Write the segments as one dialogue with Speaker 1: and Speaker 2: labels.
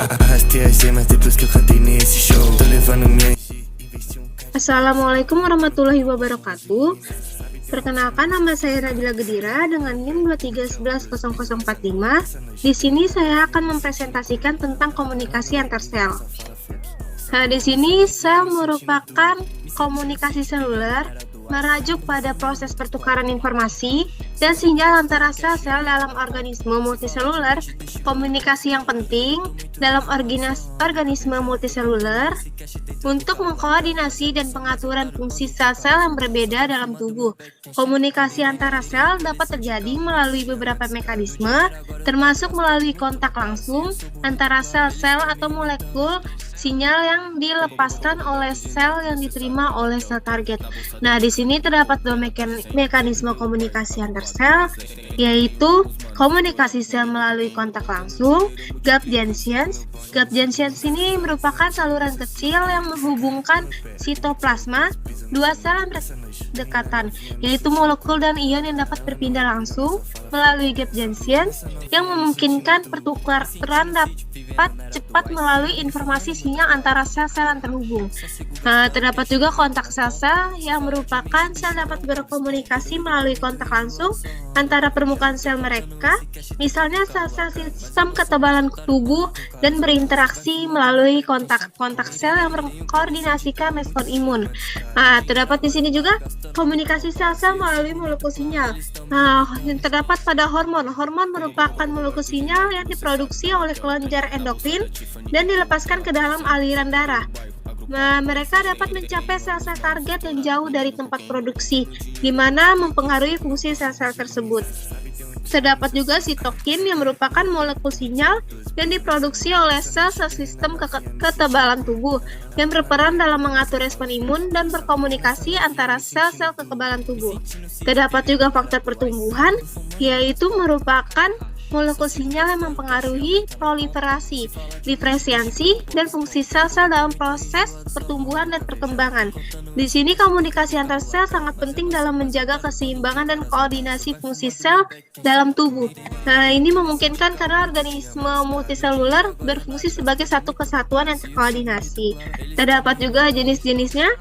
Speaker 1: Arrastei as gemas depois que eu cantei nesse show. Tô levando minha.
Speaker 2: Assalamualaikum warahmatullahi wabarakatuh. Perkenalkan, nama saya Nabila Gedira dengan NIM 23110045. Di sini saya akan mempresentasikan tentang komunikasi antar sel. Nah, di sini sel merupakan komunikasi seluler merujuk pada proses pertukaran informasi dan sinyal antara sel-sel dalam organisme multiseluler. Komunikasi yang penting dalam organisme multiseluler untuk mengkoordinasi dan pengaturan fungsi sel-sel yang berbeda dalam tubuh. Komunikasi antara sel dapat terjadi melalui beberapa mekanisme, termasuk melalui kontak langsung antara sel-sel atau molekul sinyal yang dilepaskan oleh sel yang diterima oleh sel target. Nah, di sini terdapat dua mekanisme komunikasi antar sel, yaitu komunikasi sel melalui kontak langsung, gap junctions. Gap junctions ini merupakan saluran kecil yang menghubungkan sitoplasma dua sel yang berdekatan, yaitu molekul dan ion yang dapat berpindah langsung melalui gap junctions yang memungkinkan pertukaran dapat cepat melalui informasi sinyal antara sel-sel yang terhubung. Nah, terdapat juga kontak sel-sel yang merupakan sel dapat berkomunikasi melalui kontak langsung antara permukaan sel mereka, misalnya sel-sel sistem ketebalan tubuh, dan berinteraksi melalui kontak sel yang mengkoordinasikan respon imun. Nah, terdapat di sini juga komunikasi sel-sel melalui molekul sinyal. Nah, yang terdapat pada hormon. Hormon merupakan molekul sinyal yang diproduksi oleh kelenjar endokrin dan dilepaskan ke dalam aliran darah. Nah, mereka dapat mencapai sel-sel target yang jauh dari tempat produksi, di mana mempengaruhi fungsi sel-sel tersebut. Terdapat juga sitokin yang merupakan molekul sinyal yang diproduksi oleh sel-sel sistem kekebalan tubuh yang berperan dalam mengatur respon imun dan berkomunikasi antara sel-sel kekebalan tubuh. Terdapat juga faktor pertumbuhan, yaitu merupakan molekul sinyal yang mempengaruhi proliferasi, diferensiasi, dan fungsi sel-sel dalam proses pertumbuhan dan perkembangan. Di sini komunikasi antar sel sangat penting dalam menjaga keseimbangan dan koordinasi fungsi sel dalam tubuh. Nah, ini memungkinkan karena organisme multiseluler berfungsi sebagai satu kesatuan yang terkoordinasi. Terdapat juga jenis-jenisnya.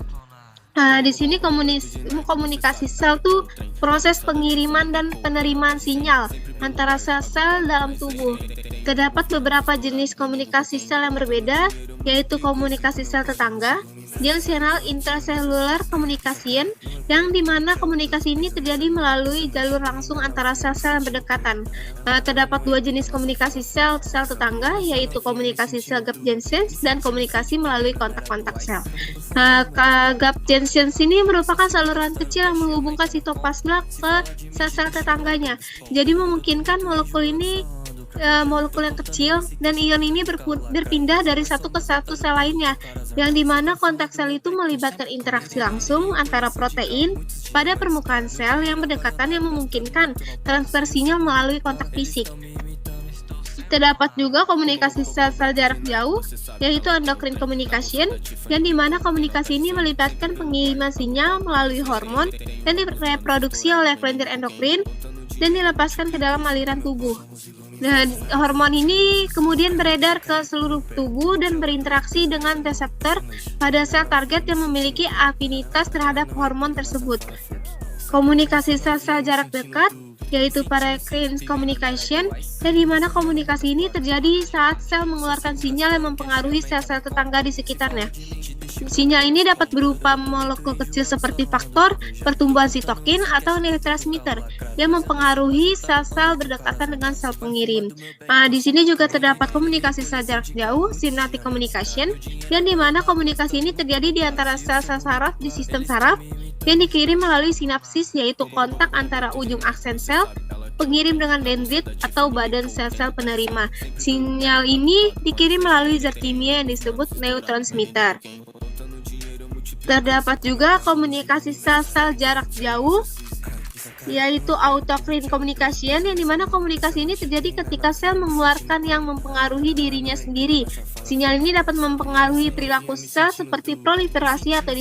Speaker 2: Nah, di sini komunikasi sel tuh proses pengiriman dan penerimaan sinyal antara sel-sel dalam tubuh. Terdapat beberapa jenis komunikasi sel yang berbeda, yaitu komunikasi sel tetangga, junctional intercellular communication, yang dimana komunikasi ini terjadi melalui jalur langsung antara sel-sel yang berdekatan. Terdapat dua jenis komunikasi sel tetangga, yaitu komunikasi sel gap junctions dan komunikasi melalui kontak-kontak sel. Gap junctions ini merupakan saluran kecil yang menghubungkan sitoplasma ke sel-sel tetangganya. Jadi memungkinkan molekul yang kecil dan ion ini berpindah dari satu ke satu sel lainnya, yang dimana kontak sel itu melibatkan interaksi langsung antara protein pada permukaan sel yang berdekatan yang memungkinkan transfer sinyal melalui kontak fisik. Terdapat juga komunikasi sel-sel jarak jauh, yaitu endocrine communication, yang dimana komunikasi ini melibatkan pengiriman sinyal melalui hormon dan direproduksi oleh kelenjar endokrin dan dilepaskan ke dalam aliran tubuh. Dan hormon ini kemudian beredar ke seluruh tubuh dan berinteraksi dengan reseptor pada sel target yang memiliki afinitas terhadap hormon tersebut. Komunikasi sel-sel jarak dekat, yaitu paracrine communication, dan di mana komunikasi ini terjadi saat sel mengeluarkan sinyal yang mempengaruhi sel-sel tetangga di sekitarnya. Sinyal ini dapat berupa molekul kecil seperti faktor pertumbuhan sitokin atau neurotransmitter yang mempengaruhi sel-sel berdekatan dengan sel pengirim. Nah, di sini juga terdapat komunikasi sel jarak jauh, synaptic communication, yang di mana komunikasi ini terjadi di antara sel-sel saraf di sistem saraf yang dikirim melalui sinapsis, yaitu kontak antara ujung aksen sel pengirim dengan dendrit atau badan sel-sel penerima. Sinyal ini dikirim melalui zat kimia yang disebut neurotransmitter. Terdapat juga komunikasi sel-sel jarak jauh, yaitu autocrine communication, yang dimana komunikasi ini terjadi ketika sel mengeluarkan yang mempengaruhi dirinya sendiri. Sinyal ini dapat mempengaruhi perilaku sel seperti proliferasi atau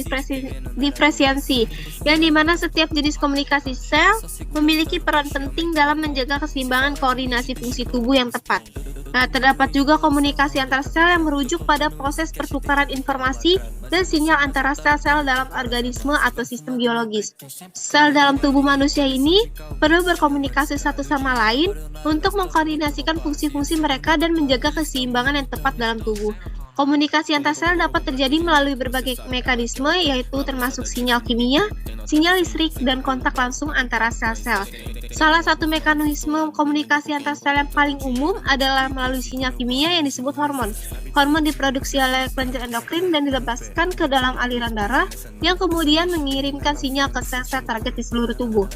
Speaker 2: diferensiasi, yang dimana setiap jenis komunikasi sel memiliki peran penting dalam menjaga keseimbangan koordinasi fungsi tubuh yang tepat. Nah, terdapat juga komunikasi antar sel yang merujuk pada proses pertukaran informasi dan sinyal antara sel-sel dalam organisme atau sistem biologis. Sel dalam tubuh manusia ini perlu berkomunikasi satu sama lain untuk mengkoordinasikan fungsi-fungsi mereka dan menjaga keseimbangan yang tepat dalam tubuh. Komunikasi antar sel dapat terjadi melalui berbagai mekanisme, yaitu termasuk sinyal kimia, sinyal listrik, dan kontak langsung antara sel-sel. Salah satu mekanisme komunikasi antar sel yang paling umum adalah melalui sinyal kimia yang disebut hormon. Hormon diproduksi oleh kelenjar endokrin dan dilepaskan ke dalam aliran darah, yang kemudian mengirimkan sinyal ke sel-sel target di seluruh tubuh.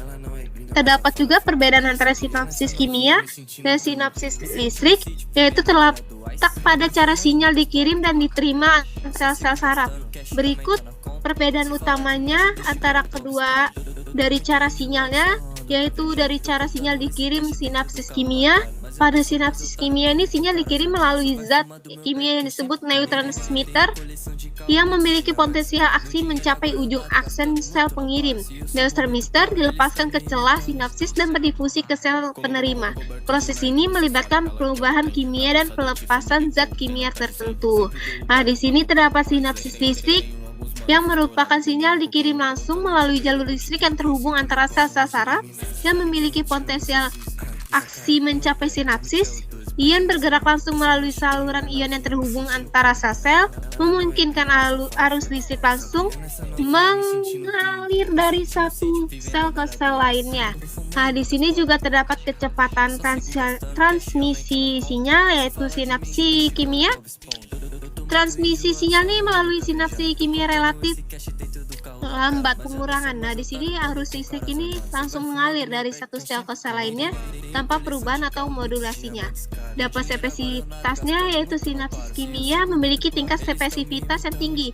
Speaker 2: Terdapat juga perbedaan antara sinapsis kimia dan sinapsis listrik, yaitu terletak pada cara sinyal dikirim dan diterima sel-sel saraf. Berikut perbedaan utamanya antara kedua dari cara sinyalnya, yaitu dari cara sinyal dikirim sinapsis kimia. Pada sinapsis kimia ini sinyal dikirim melalui zat kimia yang disebut neurotransmitter yang memiliki potensial aksi mencapai ujung aksen sel pengirim. Neurotransmitter dilepaskan ke celah sinapsis dan berdifusi ke sel penerima. Proses ini melibatkan perubahan kimia dan pelepasan zat kimia tertentu. Nah, di sini terdapat sinapsis listrik yang merupakan sinyal dikirim langsung melalui jalur listrik yang terhubung antara sel-sel saraf yang memiliki potensial aksi mencapai sinapsis. Ion bergerak langsung melalui saluran ion yang terhubung antara sel-sel, memungkinkan arus listrik langsung mengalir dari satu sel ke sel lainnya. Nah, di sini juga terdapat kecepatan transmisi sinyal, yaitu sinapsi kimia. Transmisi sinyal ini melalui sinapsi kimia relatif lambat pengurangan. Nah, di sini arus listrik ini langsung mengalir dari satu sel ke sel lainnya tanpa perubahan atau modulasinya. Dapat spesifitasnya, yaitu sinapsis kimia memiliki tingkat spesifitas yang tinggi.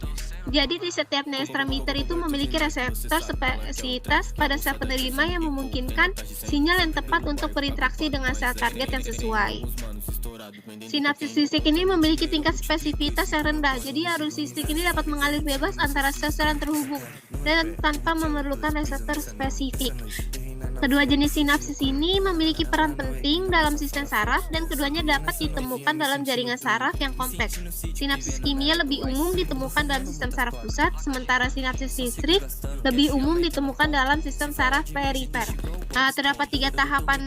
Speaker 2: Jadi di setiap neurotransmitter itu memiliki reseptor spesifitas pada sel penerima yang memungkinkan sinyal yang tepat untuk berinteraksi dengan sel target yang sesuai. Sinapsis listrik ini memiliki tingkat spesifitas yang rendah, jadi arus listrik ini dapat mengalir bebas antara sel-sel yang terhubung dan tanpa memerlukan reseptor spesifik. Kedua jenis sinapsis ini memiliki peran penting dalam sistem saraf dan keduanya dapat ditemukan dalam jaringan saraf yang kompleks. Sinapsis kimia lebih umum ditemukan dalam sistem saraf pusat, sementara sinapsis listrik lebih umum ditemukan dalam sistem saraf perifer. Nah, terdapat 3 tahapan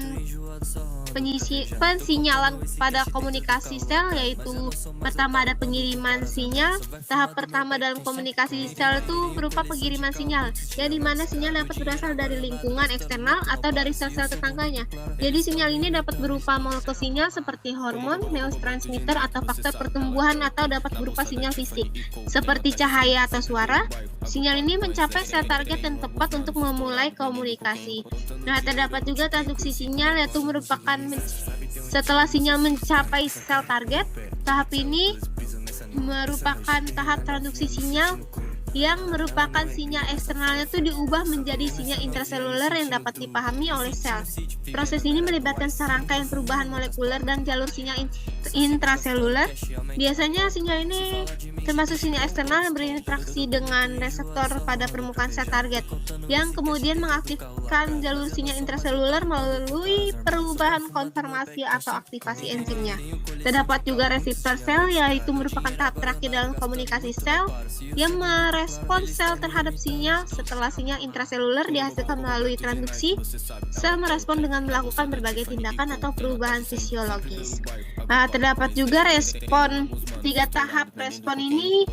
Speaker 2: pensinyalan pada komunikasi sel, yaitu pertama ada pengiriman sinyal. Tahap pertama dalam komunikasi sel itu berupa pengiriman sinyal, yang dimana sinyal dapat berasal dari lingkungan eksternal atau dari sel-sel tetangganya. Jadi sinyal ini dapat berupa molekul sinyal seperti hormon, neurotransmitter atau faktor pertumbuhan, atau dapat berupa sinyal fisik seperti cahaya atau suara. Sinyal ini mencapai sel target yang tepat untuk memulai komunikasi. Nah, terdapat juga transduksi sinyal, yaitu merupakan setelah sinyal mencapai sel target. Tahap ini merupakan tahap transduksi sinyal yang merupakan sinyal eksternalnya itu diubah menjadi sinyal intraseluler yang dapat dipahami oleh sel. Proses ini melibatkan serangkaian perubahan molekuler dan jalur sinyal intraseluler. Biasanya sinyal ini termasuk sinyal eksternal yang berinteraksi dengan reseptor pada permukaan sel target, yang kemudian mengaktifkan jalur sinyal intraseluler melalui perubahan konformasi atau aktivasi enzimnya. Terdapat juga reseptor sel, yaitu merupakan tahap terakhir dalam komunikasi sel yang merespons sel terhadap sinyal. Setelah sinyal intraseluler dihasilkan melalui transduksi, sel merespon dengan melakukan berbagai tindakan atau perubahan fisiologis. Nah, terdapat juga respon. 3 tahap respon ini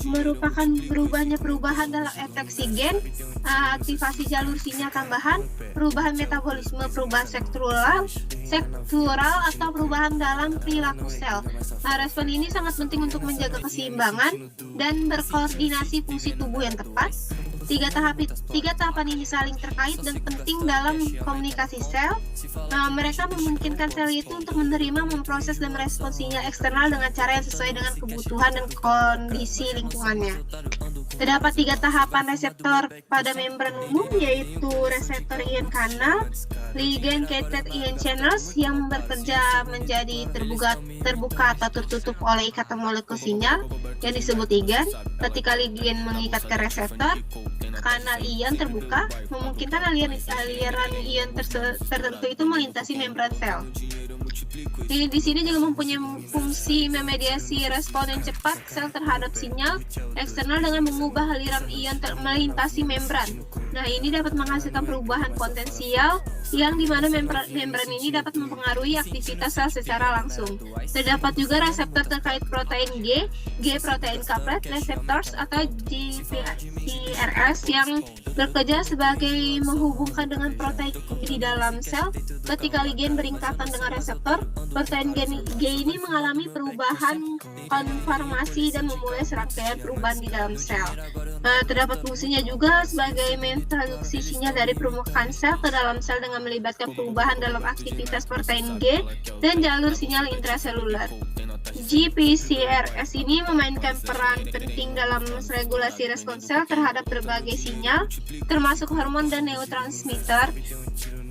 Speaker 2: merupakan berubahnya perubahan dalam efeksi gen, aktivasi jalur sinyal tambahan, perubahan metabolisme, perubahan struktural atau perubahan dalam perilaku sel. Nah, respon ini sangat penting untuk menjaga keseimbangan dan berkoordinasi fungsi tubuh yang tepat. 3 tahapan ini saling terkait dan penting dalam komunikasi sel. Mereka memungkinkan sel itu untuk menerima, memproses, dan merespons sinyal eksternal dengan cara yang sesuai dengan kebutuhan dan kondisi lingkungannya. Terdapat 3 tahapan reseptor pada membran umum, yaitu reseptor ion kanal, ligand-gated ion channels yang bekerja menjadi terbuka atau tertutup oleh ikatan molekul sinyal yang disebut ligand. Ketika ligand mengikat ke reseptor, kanal ion terbuka, memungkinkan aliran ion tertentu itu melintasi membran sel. Di sini juga mempunyai fungsi memediasi respon yang cepat sel terhadap sinyal eksternal dengan mengubah aliran ion melintasi membran. Nah, ini dapat menghasilkan perubahan potensial yang dimana membran ini dapat mempengaruhi aktivitas sel secara langsung. Terdapat juga reseptor terkait protein G protein couplet receptors atau GPCRS yang bekerja sebagai menghubungkan dengan protein di dalam sel. Ketika ligand beringkatan dengan reseptor, protein G ini mengalami perubahan konformasi dan memulai serangkaian perubahan di dalam sel. Terdapat fungsinya juga sebagai mentransduksi sinyal dari permukaan sel ke dalam sel dengan melibatkan perubahan dalam aktivitas protein G dan jalur sinyal intraseluler. GPCRS ini memainkan peran penting dalam regulasi respons sel terhadap berbagai sinyal, termasuk hormon dan neurotransmitter.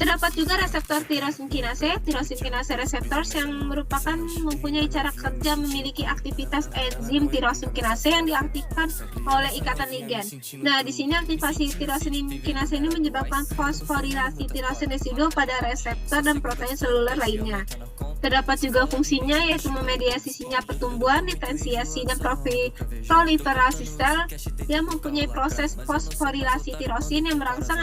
Speaker 2: Terdapat juga reseptor tirosin kinase receptors yang mempunyai cara kerja memiliki aktivitas enzim tirosin kinase yang diaktifkan oleh ikatan ligand. Nah, di sini aktivasi tirosin kinase ini menyebabkan fosforilasi tirosin residu pada reseptor dan protein seluler lainnya. Terdapat juga fungsinya yaitu memediasi sinyal pertumbuhan, diferensiasi, dan proliferasi sel yang mempunyai proses fosforilasi tirosin yang merangsang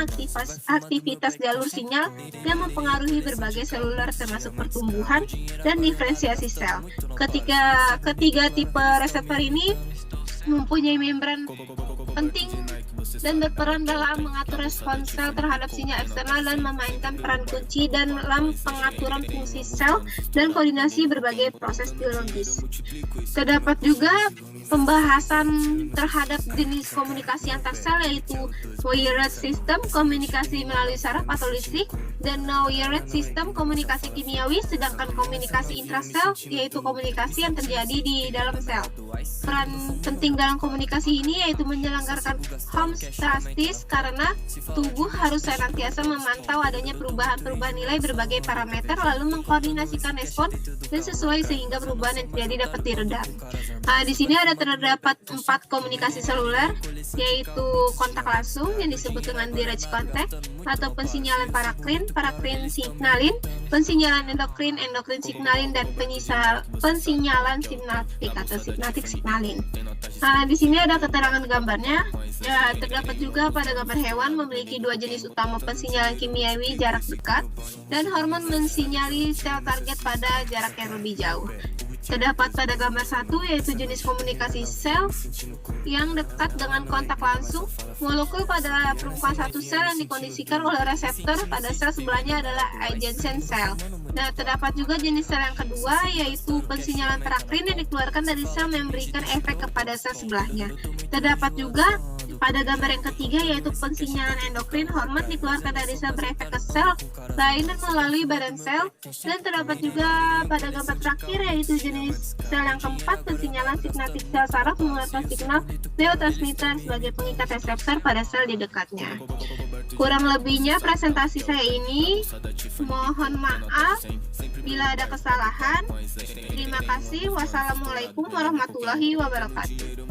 Speaker 2: aktivitas jalur sinyal yang mempengaruhi berbagai seluler termasuk pertumbuhan dan diferensiasi sel. Ketiga tipe reseptor ini mempunyai membran penting dan berperan dalam mengatur respons sel terhadap sinyal eksternal dan memainkan peran kunci dalam pengaturan fungsi sel dan koordinasi berbagai proses biologis. Terdapat juga pembahasan terhadap jenis komunikasi antar sel, yaitu wired system komunikasi melalui saraf atau listrik dan non-wired system komunikasi kimiawi, sedangkan komunikasi intrasel yaitu komunikasi yang terjadi di dalam sel. Peran penting dalam komunikasi ini yaitu menyelenggarakan homeostasis karena tubuh harus senantiasa memantau adanya perubahan-perubahan nilai berbagai parameter lalu mengkoordinasikan respon dan sesuai sehingga perubahan yang terjadi dapat diredam. Di sini terdapat 4 komunikasi seluler, yaitu kontak langsung yang disebut dengan direct contact atau pensinyalan parakrin signalin, pensinyalan endokrin signalin, dan pensinyalan sinaptik atau synaptic signalin. Di sini ada keterangan gambarnya. Ya, terdapat juga pada gambar hewan memiliki 2 jenis utama pensinyalan kimiawi jarak dekat dan hormon mensinyali sel target pada jarak yang lebih jauh. Terdapat pada gambar 1 yaitu jenis komunikasi sel yang dekat dengan kontak langsung. Molekul pada permukaan satu sel yang dikondisikan oleh reseptor pada sel sebelahnya adalah adjacent cell. Nah, terdapat juga jenis sel yang kedua yaitu pensinyalan parakrin yang dikeluarkan dari sel memberikan efek kepada sel sebelahnya. Terdapat juga pada gambar yang ketiga yaitu pensinyalan endokrin, hormon dikeluarkan dari sel berefek ke sel lain dan melalui badan sel. Dan terdapat juga pada gambar terakhir yaitu jenis sel yang keempat, pensinyalan sinaptik sel saraf mengeluarkan signal neurotransmitter sebagai pengikat reseptor pada sel di dekatnya. Kurang lebihnya presentasi saya ini, mohon maaf bila ada kesalahan. Terima kasih. Wassalamualaikum warahmatullahi wabarakatuh.